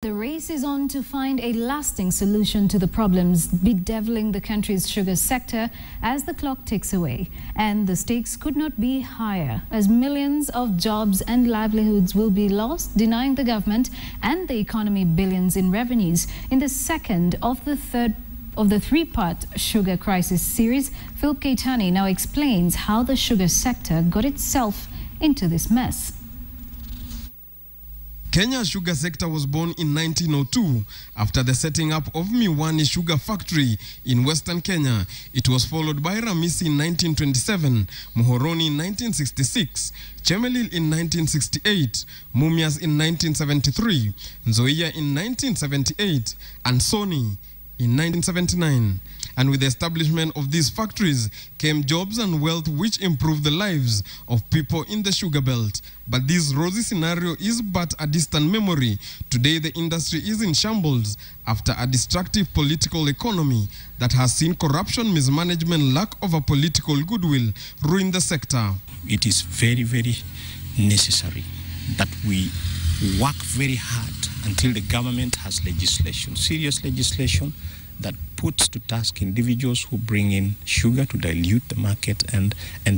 The race is on to find a lasting solution to the problems bedeviling the country's sugar sector as the clock ticks away. And the stakes could not be higher, as millions of jobs and livelihoods will be lost, denying the government and the economy billions in revenues. In the second of the three-part sugar crisis series, Philip Keitany now explains how the sugar sector got itself into this mess. Kenya's sugar sector was born in 1902 after the setting up of Miwani Sugar Factory in Western Kenya. It was followed by Ramisi in 1927, Muhoroni in 1966, Chemelil in 1968, Mumias in 1973, Nzoia in 1978, and Soni in 1979. And with the establishment of these factories came jobs and wealth which improved the lives of people in the sugar belt. But this rosy scenario is but a distant memory. Today the industry is in shambles after a destructive political economy that has seen corruption, mismanagement, lack of a political goodwill ruin the sector. It is very, very necessary that we work very hard until the government has legislation, serious legislation, that puts to task individuals who bring in sugar to dilute the market and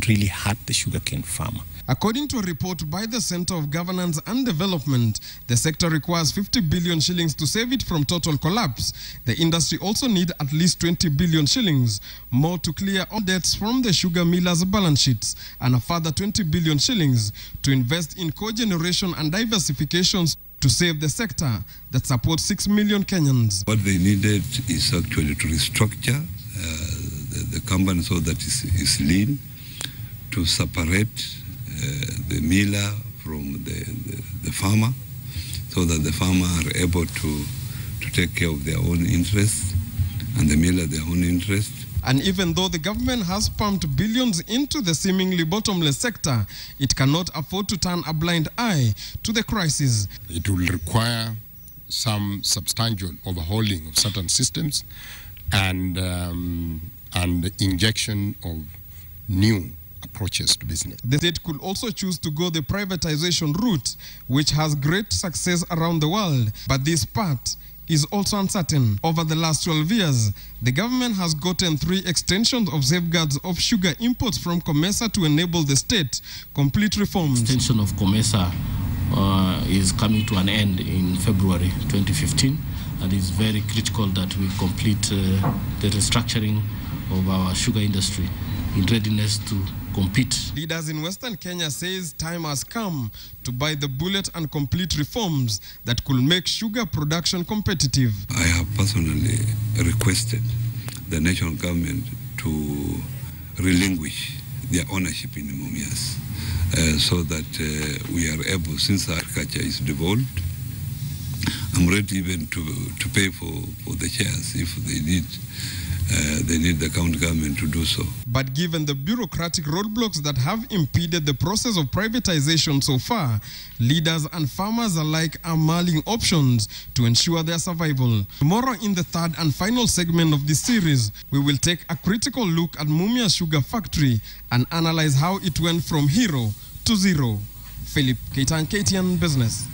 really hurt the sugarcane farmer. According to a report by the Center of Governance and Development, the sector requires 50 billion shillings to save it from total collapse. The industry also needs at least 20 billion shillings more to clear all debts from the sugar millers' balance sheets, and a further 20 billion shillings to invest in cogeneration and diversifications to save the sector that supports 6 million Kenyans. What they needed is actually to restructure the company so that it's lean, to separate the miller from the farmer, so that the farmer are able to take care of their own interests and the miller their own interests. And even though the government has pumped billions into the seemingly bottomless sector, it cannot afford to turn a blind eye to the crisis. It will require some substantial overhauling of certain systems and injection of new approaches to business. The state could also choose to go the privatization route, which has great success around the world, but this part is also uncertain. Over the last 12 years, the government has gotten 3 extensions of safeguards of sugar imports from COMESA to enable the state complete reforms. Extension of COMESA is coming to an end in February 2015, and it's very critical that we complete the restructuring of our sugar industry in readiness to compete. Leaders in Western Kenya says time has come to buy the bullet and complete reforms that could make sugar production competitive. I have personally requested the national government to relinquish their ownership in the Mumias so that we are able, since agriculture is devolved, I'm ready even to pay for the shares if they need the county government to do so. But given the bureaucratic roadblocks that have impeded the process of privatization so far, leaders and farmers alike are mulling options to ensure their survival. Tomorrow, in the third and final segment of this series, we will take a critical look at Mumia Sugar Factory and analyze how it went from hero to zero. Philip Keitany, KTN Business.